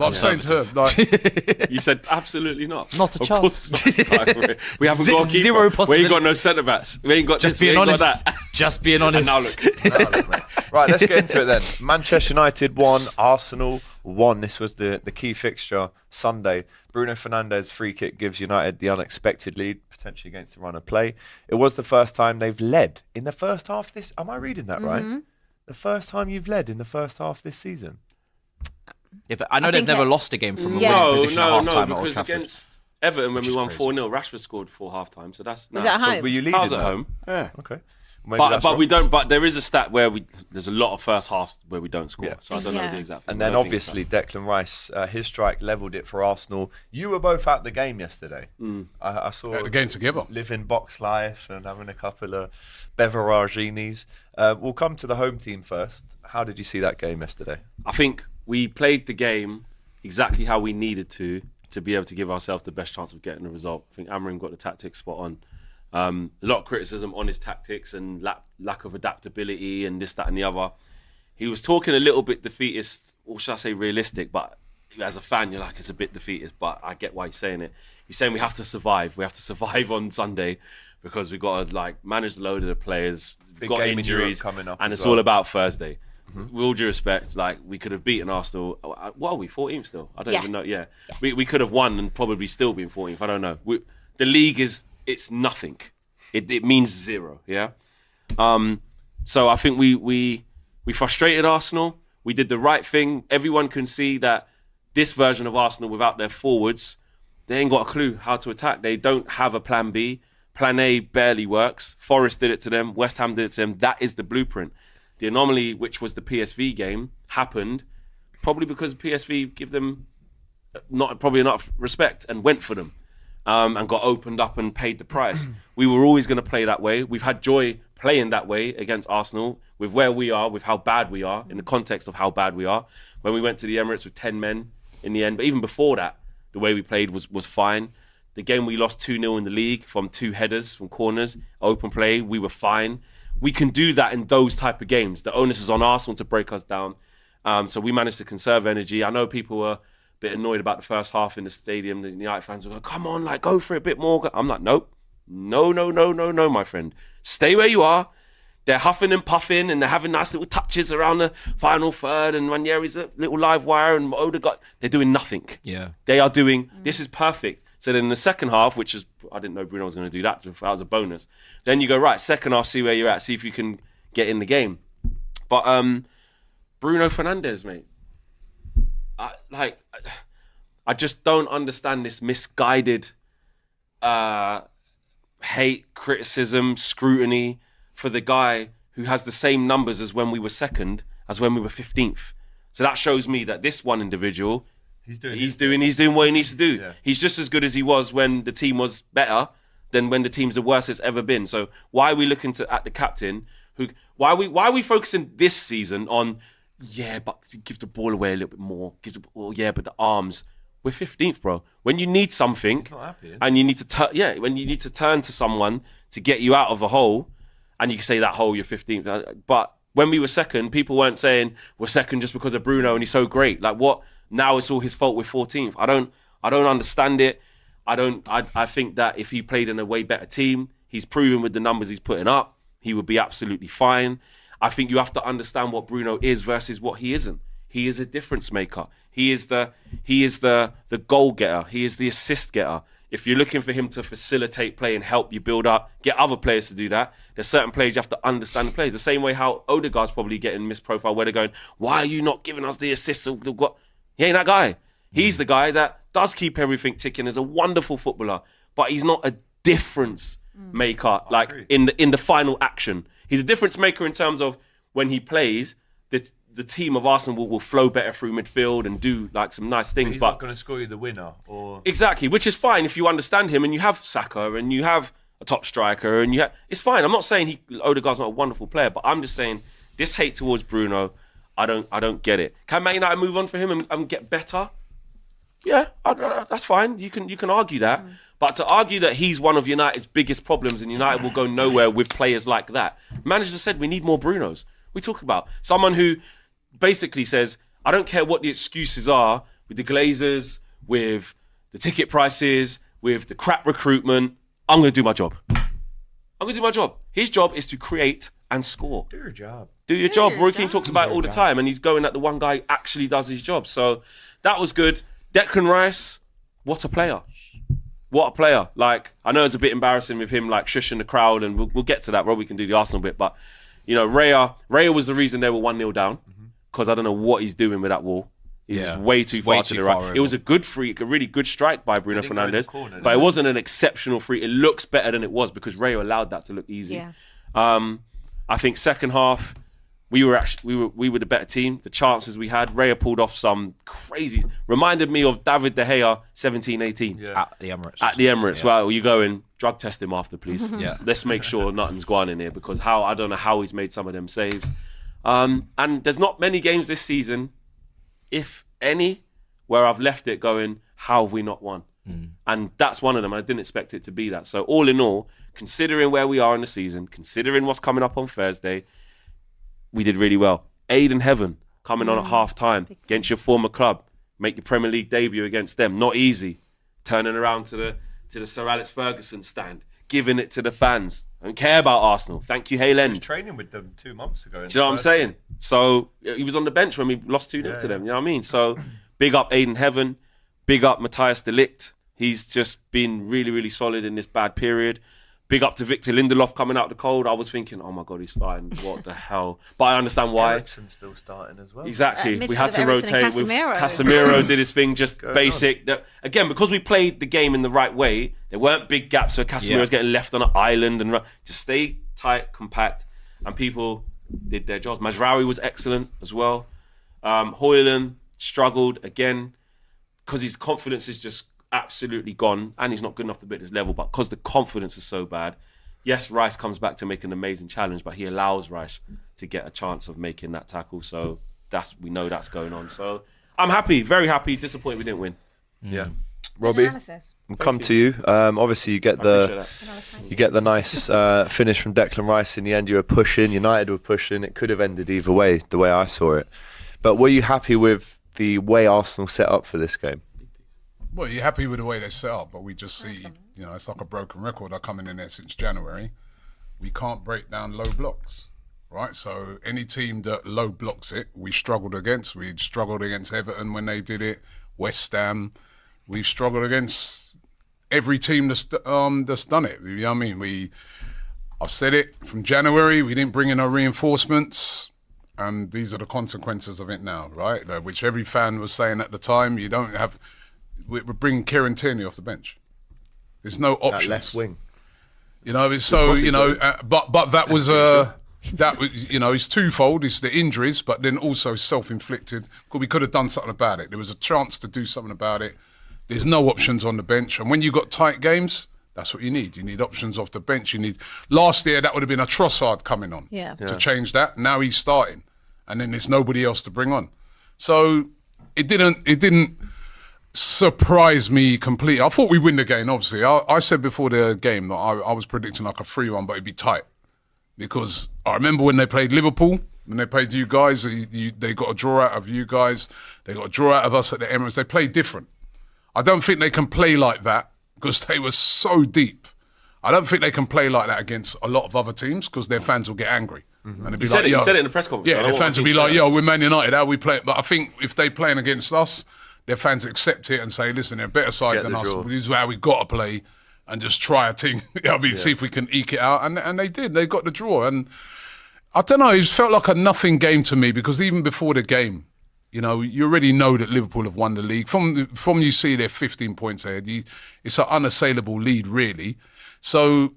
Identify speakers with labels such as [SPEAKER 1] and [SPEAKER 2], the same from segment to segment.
[SPEAKER 1] But I'm saying to her, like,
[SPEAKER 2] You said absolutely not.
[SPEAKER 3] Not a
[SPEAKER 2] Of
[SPEAKER 3] chance.
[SPEAKER 2] course it's not the time. We haven't got a keeper.
[SPEAKER 3] Zero
[SPEAKER 2] We ain't got
[SPEAKER 3] possibility.
[SPEAKER 2] no centre backs. We ain't got
[SPEAKER 3] Just
[SPEAKER 2] this.
[SPEAKER 3] being
[SPEAKER 2] we ain't
[SPEAKER 3] honest.
[SPEAKER 2] got that.
[SPEAKER 3] Just being honest.
[SPEAKER 2] And now look.
[SPEAKER 4] Right, let's get into it then. Manchester United won, Arsenal won. This was the key fixture Sunday. Bruno Fernandes' free kick gives United the unexpected lead, potentially against the run of play. It was the first time they've led in the first half this. Am I reading that right? The first time you've led in the first half this season.
[SPEAKER 3] I know they've
[SPEAKER 5] think
[SPEAKER 3] never
[SPEAKER 5] it-
[SPEAKER 3] lost a game from a
[SPEAKER 5] Yeah.
[SPEAKER 3] winning position at half time at Old
[SPEAKER 2] because
[SPEAKER 3] Trafford.
[SPEAKER 2] against Everton, when we
[SPEAKER 3] is
[SPEAKER 2] won
[SPEAKER 3] crazy.
[SPEAKER 2] 4-0, Rashford scored before half time. So that's
[SPEAKER 5] Was it at home?
[SPEAKER 4] Were you leading?
[SPEAKER 2] I was at
[SPEAKER 4] that?
[SPEAKER 2] home. Yeah.
[SPEAKER 4] Okay. Maybe
[SPEAKER 2] But
[SPEAKER 4] that's
[SPEAKER 2] but
[SPEAKER 4] wrong.
[SPEAKER 2] we don't. But there is a stat where there's a lot of first halves where we don't score.
[SPEAKER 4] Yeah.
[SPEAKER 2] So I don't know
[SPEAKER 5] Yeah.
[SPEAKER 2] the exact.
[SPEAKER 4] And
[SPEAKER 2] figure.
[SPEAKER 4] then
[SPEAKER 2] I don't think it's
[SPEAKER 4] obviously Declan Rice, his strike levelled it for Arsenal. You were both at the game yesterday. I saw
[SPEAKER 1] at the game together.
[SPEAKER 4] living box life and having a couple of beveraginis. We'll come to the home team first. How did you see that game yesterday?
[SPEAKER 2] I think we played the game exactly how we needed to be able to give ourselves the best chance of getting a result. I think Amorim got the tactics spot on. A lot of criticism on his tactics and lack of adaptability and this, that and the other. He was talking a little bit defeatist, or should I say realistic, but as a fan, you're like, it's a bit defeatist, but I get why he's saying it. He's saying we have to survive. We have to survive on Sunday because we've got to manage the load of the players. We've
[SPEAKER 4] Big
[SPEAKER 2] got
[SPEAKER 4] game in Europe
[SPEAKER 2] injuries
[SPEAKER 4] coming up
[SPEAKER 2] and
[SPEAKER 4] as
[SPEAKER 2] it's
[SPEAKER 4] well.
[SPEAKER 2] all about Thursday. With all due respect, we could have beaten Arsenal. What are we, 14th still? I don't even know. Yeah. We could have won and probably still been 14th. I don't know. The league it's nothing. It means zero. Yeah. So I think we frustrated Arsenal. We did the right thing. Everyone can see that this version of Arsenal without their forwards, they ain't got a clue how to attack. They don't have a plan B. Plan A barely works. Forest did it to them. West Ham did it to them. That is the blueprint. The anomaly, which was the PSV game, happened probably because PSV give them probably enough respect and went for them and got opened up and paid the price. We were always going to play that way. We've had joy playing that way against Arsenal with where we are, with how bad we are, in the context of how bad we are. When we went to the Emirates with 10 men in the end, but even before that, the way we played was fine. The game we lost 2-0 in the league from 2 headers, from corners, open play, we were fine. We can do that in those type of games. The onus is on Arsenal to break us down. So we managed to conserve energy. I know people were a bit annoyed about the first half in the stadium. The United fans were going, come on, go for it a bit more. I'm like, nope. No, my friend. Stay where you are. They're huffing and puffing and they're having nice little touches around the final third and Ranieri's a little live wire and Odegaard. They're doing nothing.
[SPEAKER 3] Yeah.
[SPEAKER 2] They are doing, this is perfect. So then in the second half, which is, I didn't know Bruno was going to do that. That was a bonus. Then you go, right, second half, see where you're at, see if you can get in the game. But Bruno Fernandes, mate, I just don't understand this misguided hate, criticism, scrutiny for the guy who has the same numbers as when we were second, as when we were 15th. So that shows me that this one individual, He's doing what he needs to do.
[SPEAKER 4] Yeah.
[SPEAKER 2] He's just as good as he was when the team was better than when the team's the worst it's ever been. So why are we looking at the captain? Why are we focusing this season on? Yeah, but give the ball away a little bit more. But the arms. We're 15th, bro. When you need something,
[SPEAKER 4] not happy,
[SPEAKER 2] and you need to when you need to turn to someone to get you out of a hole, and you can say that hole you're 15th. But when we were second, people weren't saying we're second just because of Bruno and he's so great. Like what? Now it's all his fault we're 14th. I don't understand it. I think that if he played in a way better team, he's proven with the numbers he's putting up, he would be absolutely fine. I think you have to understand what Bruno is versus what he isn't. He is a difference maker. He is the goal getter. He is the assist getter. If you're looking for him to facilitate play and help you build up, get other players to do that, there's certain players you have to understand the players. The same way how Odegaard's probably getting misprofiled, where they're going, why are you not giving us the assists? He ain't that guy. He's the guy that does keep everything ticking, is a wonderful footballer, but he's not a difference maker in the final action. He's a difference maker in terms of when he plays, the team of Arsenal will flow better through midfield and do some nice things.
[SPEAKER 4] He's
[SPEAKER 2] but
[SPEAKER 4] not going to score you the winner.
[SPEAKER 2] Exactly, which is fine if you understand him and you have Saka and you have a top striker and it's fine. I'm not saying Odegaard's not a wonderful player, but I'm just saying this hate towards Bruno, I don't get it. Can Man United move on for him and get better? Yeah, that's fine. You can argue that. But to argue that he's one of United's biggest problems and United will go nowhere with players like that. Manager said we need more Brunos. We talk about someone who basically says, I don't care what the excuses are, with the Glazers, with the ticket prices, with the crap recruitment. I'm going to do my job. His job is to create and score.
[SPEAKER 4] Do your job.
[SPEAKER 2] Do your job. Roy Keane talks about it all the time, and he's going that the one guy actually does his job. So that was good. Declan Rice, what a player. What a player. Like, I know it's a bit embarrassing with him, like, shushing the crowd, and we'll get to that. Rob, we can do the Arsenal bit. But, you know, Raya was the reason they were 1-0 down, because I don't know what he's doing with that wall. He's way too far to the right.
[SPEAKER 3] over.
[SPEAKER 2] It was a good free, a really good strike by Bruno Fernandes, but it wasn't an exceptional free. It looks better than it was because Raya allowed that to look easy.
[SPEAKER 5] Yeah.
[SPEAKER 2] I think second half, we were the better team. The chances we had, Raya pulled off some crazy. Reminded me of David De Gea, 17-18
[SPEAKER 3] At the Emirates.
[SPEAKER 2] at the Emirates. Well, you go and drug test him after, please.
[SPEAKER 3] Yeah.
[SPEAKER 2] Let's make sure nothing's gone in here because I don't know how he's made some of them saves. And there's not many games this season, if any, where I've left it going, how have we not won? And that's one of them. I didn't expect it to be that. So all in all, considering where we are in the season, considering what's coming up on Thursday, we did really well. Aid in heaven, coming on at half time against your former club. Make your Premier League debut against them. Not easy. Turning around to the Sir Alex Ferguson stand, giving it to the fans. I don't care about Arsenal. Thank you, Hale
[SPEAKER 4] I
[SPEAKER 2] End.
[SPEAKER 4] was training with them 2 months ago.
[SPEAKER 2] Do you know what I'm saying? So he was on the bench when we lost 2-0 to them. You know what I mean? So big up Aiden Heaven. Big up Matthias de Ligt. He's just been really, really solid in this bad period. Big up to Victor Lindelof coming out the cold. I was thinking, oh my God, he's starting. What the hell? But I understand why.
[SPEAKER 4] Eriksen's still starting as well.
[SPEAKER 2] Exactly. We had
[SPEAKER 5] midfield
[SPEAKER 2] to
[SPEAKER 5] of Eriksen and
[SPEAKER 2] rotate with
[SPEAKER 5] Casemiro.
[SPEAKER 2] Casemiro did his thing, just basic. Again, because we played the game in the right way, there weren't big gaps where Casemiro's getting left on an island and to stay tight, compact, and people did their jobs. Mazraoui was excellent as well. Højlund struggled again because his confidence is just absolutely gone and he's not good enough to be at this level, but because the confidence is so bad. Yes, Rice comes back to make an amazing challenge, but he allows Rice to get a chance of making that tackle. So we know that's going on. So I'm happy, very happy, disappointed we didn't win.
[SPEAKER 4] Yeah. Robbie,
[SPEAKER 5] Analysis.
[SPEAKER 4] we'll come to you. Obviously, you get the nice finish from Declan Rice. In the end, you were pushing. United were pushing. It could have ended either way, the way I saw it. But were you happy with the way Arsenal set up for this game?
[SPEAKER 1] Well, you're happy with the way they set up, but we just see, you know, it's like a broken record. I'm coming in there since January. We can't break down low blocks, right? So any team that low blocks it, we struggled against. We struggled against Everton when they did it, West Ham. We've struggled against every team that's done it. You know what I mean? I've said it from January. We didn't bring in our reinforcements, and these are the consequences of it now, right? Which every fan was saying at the time. You don't have. We're bringing Kieran Tierney off the bench. There's no options.
[SPEAKER 4] That left wing.
[SPEAKER 1] You know, it's so you know, but that was you know, it's twofold. It's the injuries, but then also self-inflicted. Because we could have done something about it. There was a chance to do something about it. There's no options on the bench, and when you got tight games, that's what you need. You need options off the bench. You need. Last year, that would have been a Trossard coming on to change that. Now he's starting, and then there's nobody else to bring on. So it didn't surprise me completely. I thought we'd win the game, obviously. I said before the game that I was predicting like a 3-1, but it'd be tight. Because I remember when they played Liverpool, when they played you guys, they got a draw out of you guys. They got a draw out of us at the Emirates. They played different. I don't think they can play like that because they were so deep. I don't think they can play like that against a lot of other teams because their fans will get angry. And it'd be
[SPEAKER 2] He said it in the press conference.
[SPEAKER 1] Yeah, their fans will be like, yo, we're Man United, how we play? But I think if they playing against us, their fans accept it and say, listen, they're a better side than us. This is how we got to play and just try a thing. See if we can eke it out. And they did. They got the draw. And I don't know, it felt like a nothing game to me because even before the game, you know, you already know that Liverpool have won the league. From you see they're 15 points ahead. It's an unassailable lead, really. So,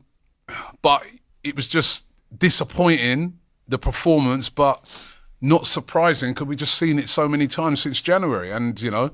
[SPEAKER 1] but it was just disappointing, the performance, but not surprising because we've just seen it so many times since January. And, you know,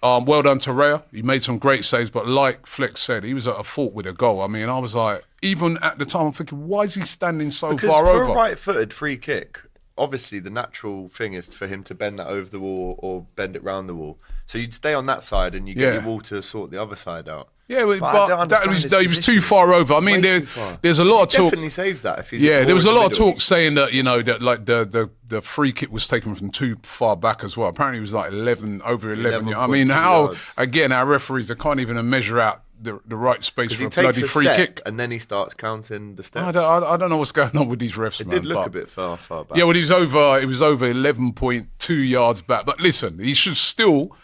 [SPEAKER 1] well done to Raya. He made some great saves, but like Flex said, he was at a fault with a goal. I mean, I was like, even at the time, I'm thinking, why is he standing so far over?
[SPEAKER 4] For a right-footed free kick, obviously the natural thing is for him to bend that over the wall or bend it round the wall. So you'd stay on that side and you get your wall to sort the other side out.
[SPEAKER 1] Yeah,
[SPEAKER 4] I don't
[SPEAKER 1] but
[SPEAKER 4] understand
[SPEAKER 1] he was
[SPEAKER 4] his
[SPEAKER 1] too
[SPEAKER 4] position.
[SPEAKER 1] far over. I mean,
[SPEAKER 4] Way too far.
[SPEAKER 1] there's a lot of talk.
[SPEAKER 4] Definitely saves that if he's
[SPEAKER 1] There was a
[SPEAKER 4] more in
[SPEAKER 1] lot
[SPEAKER 4] the
[SPEAKER 1] of
[SPEAKER 4] middle.
[SPEAKER 1] talk saying that that like the free kick was taken from too far back as well. Apparently, it was like over 11. I mean,
[SPEAKER 4] 11.2
[SPEAKER 1] how
[SPEAKER 4] yards.
[SPEAKER 1] again our referees they can't even measure out the right space for
[SPEAKER 4] He
[SPEAKER 1] a
[SPEAKER 4] takes
[SPEAKER 1] bloody
[SPEAKER 4] a
[SPEAKER 1] free
[SPEAKER 4] step
[SPEAKER 1] kick.
[SPEAKER 4] and then he starts counting the steps.
[SPEAKER 1] I don't know what's going on with these refs.
[SPEAKER 4] It
[SPEAKER 1] man,
[SPEAKER 4] did look
[SPEAKER 1] but-
[SPEAKER 4] a bit far back.
[SPEAKER 1] Yeah, well, it was over 11.2 yards back. But listen, he should still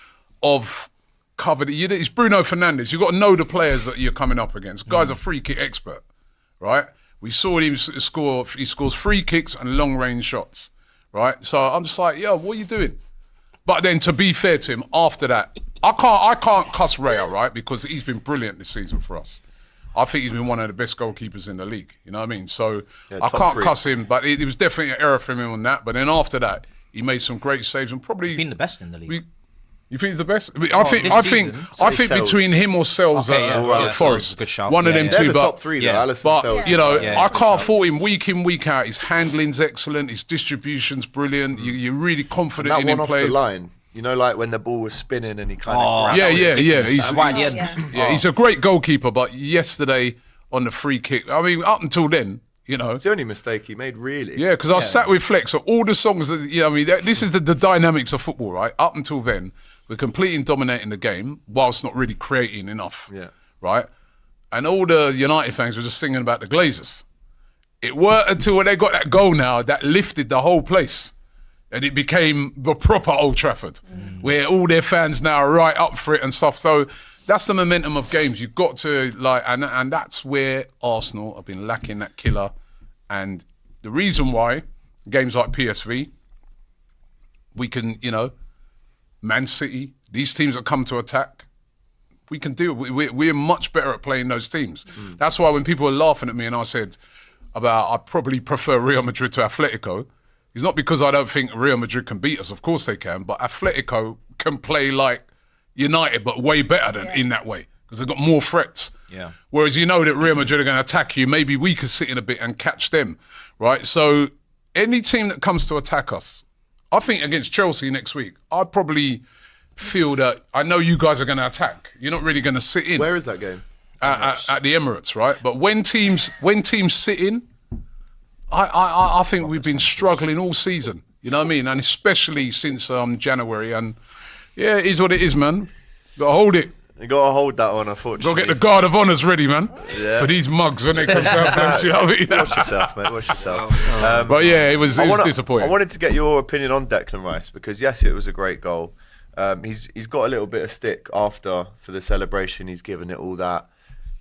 [SPEAKER 1] have covered it. It's Bruno Fernandes. You've got to know the players that you're coming up against. Guy's a free kick expert, right? We saw him score. He scores free kicks and long range shots, right? So I'm just like, yo, what are you doing? But then, to be fair to him, after that, I can't cuss Raya, right? Because he's been brilliant this season for us. I think he's been one of the best goalkeepers in the league. You know what I mean? So I
[SPEAKER 4] top
[SPEAKER 1] can't
[SPEAKER 4] 3.
[SPEAKER 1] cuss him, but it was definitely an error from him on that. But then after that, he made some great saves and probably.
[SPEAKER 3] He's been the best in the league.
[SPEAKER 1] You think he's the best?
[SPEAKER 3] this
[SPEAKER 1] I think
[SPEAKER 3] season,
[SPEAKER 4] Sells.
[SPEAKER 1] between him or Sells
[SPEAKER 3] Okay, yeah,
[SPEAKER 1] at
[SPEAKER 3] yeah,
[SPEAKER 1] Forest,
[SPEAKER 3] Sells, good shout.
[SPEAKER 1] one of
[SPEAKER 3] Yeah,
[SPEAKER 1] them
[SPEAKER 3] yeah.
[SPEAKER 4] They're
[SPEAKER 1] two.
[SPEAKER 4] the top 3 though.
[SPEAKER 3] yeah.
[SPEAKER 4] Alisson,
[SPEAKER 1] But
[SPEAKER 4] Sells.
[SPEAKER 1] you know,
[SPEAKER 3] Yeah.
[SPEAKER 1] I can't fault him week in, week out. His handling's excellent. His distribution's brilliant. You're really confident
[SPEAKER 4] That
[SPEAKER 1] in
[SPEAKER 4] one
[SPEAKER 1] him
[SPEAKER 4] off
[SPEAKER 1] playing.
[SPEAKER 4] the line. You know, like when the ball was spinning and he kind
[SPEAKER 3] Oh,
[SPEAKER 4] of...
[SPEAKER 1] Yeah.
[SPEAKER 3] ridiculous.
[SPEAKER 1] He's,
[SPEAKER 3] Right at the
[SPEAKER 1] he's-
[SPEAKER 3] end.
[SPEAKER 1] yeah, he's a great goalkeeper. But yesterday on the free kick, I mean, up until then, you know.
[SPEAKER 4] It's the only mistake he made, really.
[SPEAKER 1] Yeah, because I sat with Flex. So all the songs that I mean, this is the dynamics of football, right? Up until then, we're completely dominating the game whilst not really creating enough.
[SPEAKER 4] Yeah.
[SPEAKER 1] Right. And all the United fans were just singing about the Glazers. It weren't until they got that goal now that lifted the whole place, and it became the proper Old Trafford, where all their fans now are right up for it and stuff. So that's the momentum of games. You've got to and that's where Arsenal have been lacking that killer. And the reason why games like PSV, we can, Man City, these teams that come to attack, we can do it. We're much better at playing those teams. That's why when people were laughing at me and I said I probably prefer Real Madrid to Atletico, it's not because I don't think Real Madrid can beat us. Of course they can, but Atletico can play like United, but way better than in that way because they've got more threats.
[SPEAKER 3] Yeah.
[SPEAKER 1] Whereas you know that Real Madrid are going to attack you. Maybe we could sit in a bit and catch them, right? So any team that comes to attack us, I think against Chelsea next week, I'd probably feel that I know you guys are going to attack. You're not really going to sit in
[SPEAKER 4] Where is that game?
[SPEAKER 1] at the Emirates, right? But when teams sit in, I think we've been struggling all season. You know what I mean? And especially since January. And yeah, it is what it is, man. Got to hold it.
[SPEAKER 4] You got to hold that one,
[SPEAKER 1] Got to
[SPEAKER 4] unfortunately.
[SPEAKER 1] get the guard of honours ready, man.
[SPEAKER 4] Yeah.
[SPEAKER 1] For these mugs when they come down. You know what I mean?
[SPEAKER 4] Watch yourself, mate. Watch yourself.
[SPEAKER 1] But yeah, it was disappointing.
[SPEAKER 4] I wanted to get your opinion on Declan Rice because yes, it was a great goal. He's got a little bit of stick after for the celebration. He's given it all that.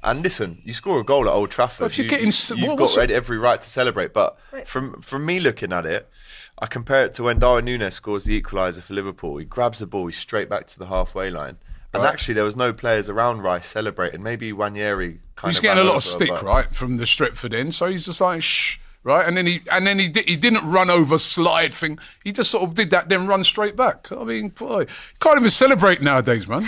[SPEAKER 4] And listen, you score a goal at Old Trafford.
[SPEAKER 1] If you're
[SPEAKER 4] you've got every right to celebrate. But from me looking at it, I compare it to when Darwin Núñez scores the equaliser for Liverpool. He grabs the ball, he's straight back to the halfway line. And actually, there was no players around Rice celebrating. Maybe Wanyeri kind
[SPEAKER 1] He's
[SPEAKER 4] of.
[SPEAKER 1] getting a
[SPEAKER 4] ran
[SPEAKER 1] lot
[SPEAKER 4] over,
[SPEAKER 1] of stick,
[SPEAKER 4] but-
[SPEAKER 1] right, from the Stretford end. So he's just like, shh, right? And then he didn't run over, slide thing. He just sort of did that, then run straight back. I mean, boy, can't even celebrate nowadays, man.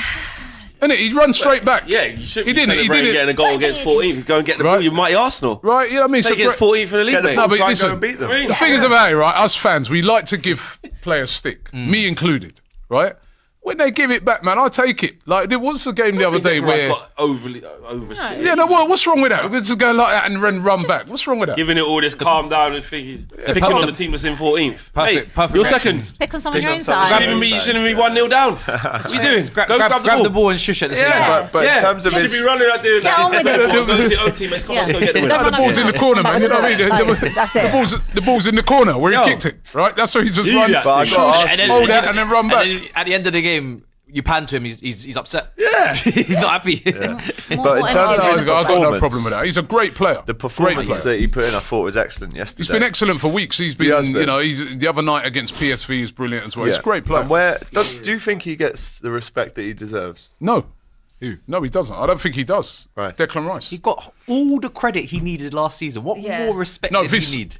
[SPEAKER 1] And he runs straight back.
[SPEAKER 2] Yeah, you should
[SPEAKER 1] He
[SPEAKER 2] be
[SPEAKER 1] didn't.
[SPEAKER 2] celebrating getting a goal against 14th. Go and get the ball.
[SPEAKER 1] Right.
[SPEAKER 2] You mighty Arsenal.
[SPEAKER 1] Right? Yeah, I mean,
[SPEAKER 2] Play against 14th in the league,
[SPEAKER 4] Get the
[SPEAKER 2] mate.
[SPEAKER 4] ball,
[SPEAKER 1] No, but
[SPEAKER 4] try and
[SPEAKER 1] listen,
[SPEAKER 4] go and beat them.
[SPEAKER 2] Really?
[SPEAKER 1] The thing is about it, right? Us fans, we like to give players stick, me included, right? When they give it back, man, I take it. Like there was a game the other day where,
[SPEAKER 2] got overstated.
[SPEAKER 1] yeah, no, what's wrong with that? We're just go like that and run back. What's wrong with that?
[SPEAKER 2] Giving it all this calm down and thinking, picking on the team that's in 14th.
[SPEAKER 3] Perfect
[SPEAKER 2] You're
[SPEAKER 3] reaction.
[SPEAKER 2] second.
[SPEAKER 5] Pick on someone your own
[SPEAKER 4] someone.
[SPEAKER 5] side.
[SPEAKER 2] You shouldn't be 1-0 down. What are you doing?
[SPEAKER 3] Grab the ball and shush at the same
[SPEAKER 2] Yeah.
[SPEAKER 3] time.
[SPEAKER 4] But in terms of
[SPEAKER 2] you
[SPEAKER 4] his,
[SPEAKER 2] should be running out doing
[SPEAKER 5] Get on with it.
[SPEAKER 2] Go to your own teammates. Come on, let's go get the win.
[SPEAKER 5] Don't
[SPEAKER 1] The
[SPEAKER 5] run
[SPEAKER 1] ball's
[SPEAKER 5] over
[SPEAKER 1] in the
[SPEAKER 5] it.
[SPEAKER 1] corner, man. You know what I mean?
[SPEAKER 5] That's it.
[SPEAKER 1] The ball's in the corner where he
[SPEAKER 2] Yo.
[SPEAKER 1] kicked it, right? That's why he just
[SPEAKER 2] You
[SPEAKER 1] run,
[SPEAKER 2] that
[SPEAKER 4] But I
[SPEAKER 2] thing.
[SPEAKER 4] got
[SPEAKER 1] shush,
[SPEAKER 4] asked-
[SPEAKER 1] hold that, and then run back.
[SPEAKER 3] And then at the end of the game, you pan to him, he's upset.
[SPEAKER 2] Yeah.
[SPEAKER 3] He's not happy.
[SPEAKER 4] but in terms
[SPEAKER 1] I've
[SPEAKER 4] of his
[SPEAKER 1] got no
[SPEAKER 4] performance,
[SPEAKER 1] problem with that. He's a great player.
[SPEAKER 4] the
[SPEAKER 1] Great
[SPEAKER 4] performance
[SPEAKER 1] player.
[SPEAKER 4] that he put in, I thought was excellent yesterday.
[SPEAKER 1] He's been excellent for weeks. He's been,
[SPEAKER 4] has been.
[SPEAKER 1] you know, he's the other night against PSV is brilliant as well. He's a
[SPEAKER 4] Yeah.
[SPEAKER 1] great player.
[SPEAKER 4] And do you think he gets the respect that he deserves?
[SPEAKER 1] No, no, he doesn't. I don't think he does.
[SPEAKER 4] Right.
[SPEAKER 1] Declan Rice.
[SPEAKER 3] He got all the credit he needed last season. What
[SPEAKER 5] Yeah.
[SPEAKER 3] more respect
[SPEAKER 1] No,
[SPEAKER 3] did
[SPEAKER 1] this-
[SPEAKER 3] he need?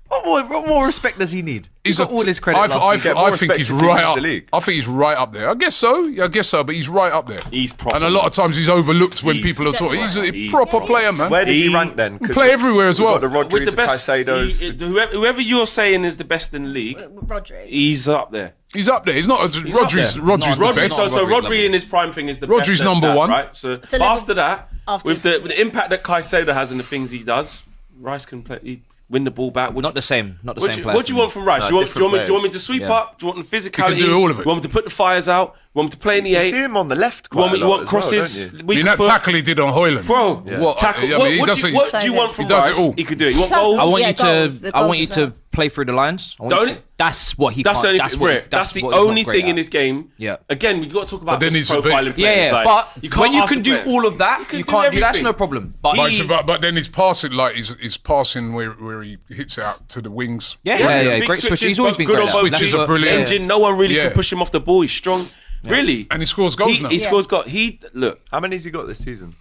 [SPEAKER 3] What more respect does he need? He's got all this credit.
[SPEAKER 1] I think he's right up.
[SPEAKER 4] the league.
[SPEAKER 1] I think he's right up there. I guess so. Yeah, I guess so. But he's right up there.
[SPEAKER 2] He's proper.
[SPEAKER 1] And a lot of times he's overlooked when people are talking. He's a proper player, man.
[SPEAKER 4] Where does he rank then?
[SPEAKER 1] Play everywhere as well.
[SPEAKER 4] The
[SPEAKER 2] with
[SPEAKER 4] Rodri's,
[SPEAKER 2] the
[SPEAKER 4] the
[SPEAKER 2] best,
[SPEAKER 4] Caicedos.
[SPEAKER 2] whoever you're saying is the best in the league,
[SPEAKER 5] Rodri.
[SPEAKER 2] he's up there.
[SPEAKER 1] He's up there. He's not. Rodri's the
[SPEAKER 2] Rodri,
[SPEAKER 1] best.
[SPEAKER 2] so Rodri in his prime thing is the best.
[SPEAKER 1] Rodri's
[SPEAKER 2] at
[SPEAKER 1] number
[SPEAKER 2] that,
[SPEAKER 1] one.
[SPEAKER 2] right? So after that, with the impact that Caicedo has and the things he does, Rice can play. Win the ball back.
[SPEAKER 3] Not the same player.
[SPEAKER 2] What do you want from Rice?
[SPEAKER 4] No,
[SPEAKER 2] do you want me to sweep
[SPEAKER 3] Yeah.
[SPEAKER 2] up? Do you want the physicality?
[SPEAKER 1] He can do all of it.
[SPEAKER 2] You want me to put the fires out? You want me to play in the
[SPEAKER 4] You
[SPEAKER 2] eight?
[SPEAKER 4] see him on the left
[SPEAKER 2] You want
[SPEAKER 4] quite
[SPEAKER 2] me?
[SPEAKER 4] a
[SPEAKER 2] You
[SPEAKER 4] lot
[SPEAKER 2] want
[SPEAKER 4] as well,
[SPEAKER 2] crosses?
[SPEAKER 4] don't you?
[SPEAKER 2] Weak
[SPEAKER 1] that
[SPEAKER 2] foot?
[SPEAKER 1] tackle he did on Hoyland.
[SPEAKER 2] Bro,
[SPEAKER 1] What?
[SPEAKER 2] tackle.
[SPEAKER 1] I mean,
[SPEAKER 2] What
[SPEAKER 1] he
[SPEAKER 2] do
[SPEAKER 1] doesn't.
[SPEAKER 2] you want from
[SPEAKER 1] He does
[SPEAKER 2] Rice?
[SPEAKER 1] it all.
[SPEAKER 2] He could do it. You want
[SPEAKER 5] Plus,
[SPEAKER 2] goals?
[SPEAKER 3] I want
[SPEAKER 5] Yeah,
[SPEAKER 3] you
[SPEAKER 5] goals,
[SPEAKER 3] to.
[SPEAKER 5] the
[SPEAKER 3] I want
[SPEAKER 5] goals
[SPEAKER 3] you
[SPEAKER 5] as well.
[SPEAKER 3] to play through the lines.
[SPEAKER 2] Don't.
[SPEAKER 3] That's what he.
[SPEAKER 2] That's the
[SPEAKER 3] can't.
[SPEAKER 2] only
[SPEAKER 3] That's
[SPEAKER 2] thing.
[SPEAKER 3] what.
[SPEAKER 2] That's the
[SPEAKER 3] what he's not
[SPEAKER 2] only
[SPEAKER 3] great
[SPEAKER 2] thing
[SPEAKER 3] at.
[SPEAKER 2] in this game.
[SPEAKER 3] Yeah.
[SPEAKER 2] Again, we got to talk about
[SPEAKER 1] then
[SPEAKER 2] this
[SPEAKER 1] he's a bit-
[SPEAKER 2] profiling players.
[SPEAKER 3] Yeah,
[SPEAKER 2] Like,
[SPEAKER 3] but
[SPEAKER 2] can't
[SPEAKER 3] when you
[SPEAKER 2] ask
[SPEAKER 3] can
[SPEAKER 2] the
[SPEAKER 3] do
[SPEAKER 2] player.
[SPEAKER 3] all of that,
[SPEAKER 2] can
[SPEAKER 3] you
[SPEAKER 2] do
[SPEAKER 3] can't do. That's
[SPEAKER 2] everything.
[SPEAKER 3] no problem. But
[SPEAKER 1] But then his passing, like his passing where he hits it out to the wings.
[SPEAKER 3] yeah,
[SPEAKER 2] Big
[SPEAKER 3] great switch.
[SPEAKER 2] switches,
[SPEAKER 3] He's always
[SPEAKER 2] but
[SPEAKER 3] been
[SPEAKER 2] good
[SPEAKER 3] great.
[SPEAKER 2] on both
[SPEAKER 3] at
[SPEAKER 1] Switches
[SPEAKER 3] that.
[SPEAKER 1] are brilliant.
[SPEAKER 2] Engine, no one really
[SPEAKER 1] Yeah.
[SPEAKER 2] can push him off the ball. He's strong. Really.
[SPEAKER 1] And he scores goals now.
[SPEAKER 2] He scores goals. Look.
[SPEAKER 4] How many has he got this season?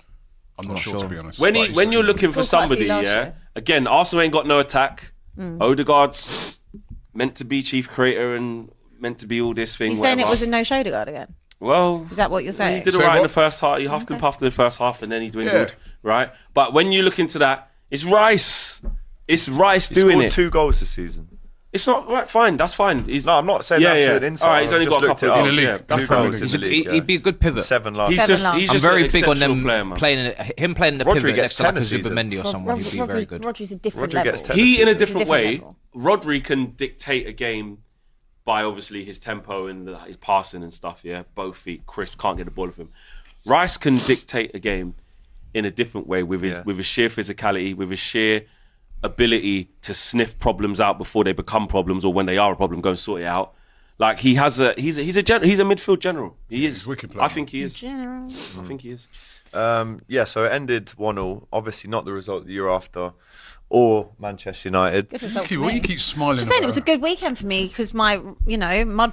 [SPEAKER 1] I'm not sure, to be honest.
[SPEAKER 2] When
[SPEAKER 1] But he's-
[SPEAKER 2] you're looking for
[SPEAKER 5] scored quite a few
[SPEAKER 2] somebody,
[SPEAKER 5] last
[SPEAKER 2] yeah.
[SPEAKER 5] year.
[SPEAKER 2] Again, Arsenal ain't got no attack. Odegaard's meant to be chief creator and meant to be all this thing.
[SPEAKER 5] You saying it
[SPEAKER 2] whatever.
[SPEAKER 5] was a no-show to guard again?
[SPEAKER 2] Well,
[SPEAKER 5] Is that what you're saying?
[SPEAKER 2] he did
[SPEAKER 1] Say
[SPEAKER 2] all right in
[SPEAKER 1] what?
[SPEAKER 2] the first half. He huffed and puffed in the first half, and then he dwindled.
[SPEAKER 1] Yeah.
[SPEAKER 2] Right, but when you look into that, it's Rice. It's Rice
[SPEAKER 4] He
[SPEAKER 2] doing
[SPEAKER 4] scored
[SPEAKER 2] it.
[SPEAKER 4] 2 goals this season.
[SPEAKER 2] It's not right. Fine, that's fine. He's,
[SPEAKER 4] No, I'm not saying that's an insult.
[SPEAKER 2] All right, he's
[SPEAKER 4] I've
[SPEAKER 2] only
[SPEAKER 4] just
[SPEAKER 2] got a
[SPEAKER 4] looked
[SPEAKER 2] couple
[SPEAKER 4] it
[SPEAKER 2] of
[SPEAKER 4] up.
[SPEAKER 1] In the league.
[SPEAKER 2] Yeah,
[SPEAKER 1] That's
[SPEAKER 4] 2
[SPEAKER 1] Premier
[SPEAKER 4] goals
[SPEAKER 1] League.
[SPEAKER 4] in the league.
[SPEAKER 3] He'd be a good pivot.
[SPEAKER 4] 7 last.
[SPEAKER 2] He's
[SPEAKER 5] Seven
[SPEAKER 2] just,
[SPEAKER 5] last.
[SPEAKER 2] he's
[SPEAKER 3] I'm
[SPEAKER 2] just
[SPEAKER 3] very
[SPEAKER 2] an
[SPEAKER 3] big on
[SPEAKER 2] exceptional
[SPEAKER 3] them
[SPEAKER 2] player, man.
[SPEAKER 3] playing the
[SPEAKER 4] Rodri
[SPEAKER 3] pivot
[SPEAKER 4] gets
[SPEAKER 3] next to like
[SPEAKER 4] 10
[SPEAKER 3] a
[SPEAKER 4] a season.
[SPEAKER 3] Zubimendi or someone who'd be very good.
[SPEAKER 5] Rodri's a different
[SPEAKER 4] Rodri gets
[SPEAKER 5] level.
[SPEAKER 4] 10.
[SPEAKER 2] He in a
[SPEAKER 5] It's
[SPEAKER 2] different way.
[SPEAKER 5] level.
[SPEAKER 2] Rodri can dictate a game by obviously his tempo and his passing and stuff. Yeah, both feet crisp, can't get the ball off him. Rice can dictate a game in a different way with his sheer physicality, with his sheer ability to sniff problems out before they become problems, or when they are a problem, go and sort it out. Like he's a midfield general. He is.
[SPEAKER 1] He's a wicked player.
[SPEAKER 2] I think he is.
[SPEAKER 5] General.
[SPEAKER 2] I think he is.
[SPEAKER 4] So it ended 1-1. Obviously not the result the year after, or Manchester United.
[SPEAKER 5] Good result
[SPEAKER 1] What
[SPEAKER 5] for me.
[SPEAKER 1] you keep smiling
[SPEAKER 5] Just saying, it
[SPEAKER 1] about?
[SPEAKER 5] was a good weekend for me because my, mud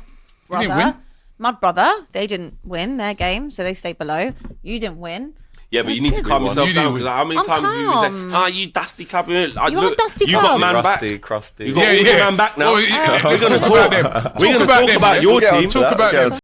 [SPEAKER 1] didn't
[SPEAKER 5] brother, they didn't win their game, so they stayed below. You didn't win.
[SPEAKER 2] Yeah, but
[SPEAKER 5] That's
[SPEAKER 2] you need to
[SPEAKER 5] good.
[SPEAKER 2] calm yourself
[SPEAKER 1] You
[SPEAKER 2] down
[SPEAKER 1] do.
[SPEAKER 2] because how many
[SPEAKER 5] I'm
[SPEAKER 2] times have you
[SPEAKER 5] calm.
[SPEAKER 2] said, you dusty club?
[SPEAKER 5] You are a dusty
[SPEAKER 2] You got
[SPEAKER 5] club.
[SPEAKER 2] man back.
[SPEAKER 4] Crusty.
[SPEAKER 2] You got all your man back now.
[SPEAKER 1] Well, let's
[SPEAKER 2] We're
[SPEAKER 1] talk
[SPEAKER 2] gonna
[SPEAKER 1] about
[SPEAKER 2] talk.
[SPEAKER 1] them.
[SPEAKER 2] We're gonna talk about your
[SPEAKER 4] We'll get
[SPEAKER 2] team.
[SPEAKER 4] onto
[SPEAKER 1] Talk
[SPEAKER 4] that.
[SPEAKER 1] about
[SPEAKER 4] We'll get
[SPEAKER 1] them.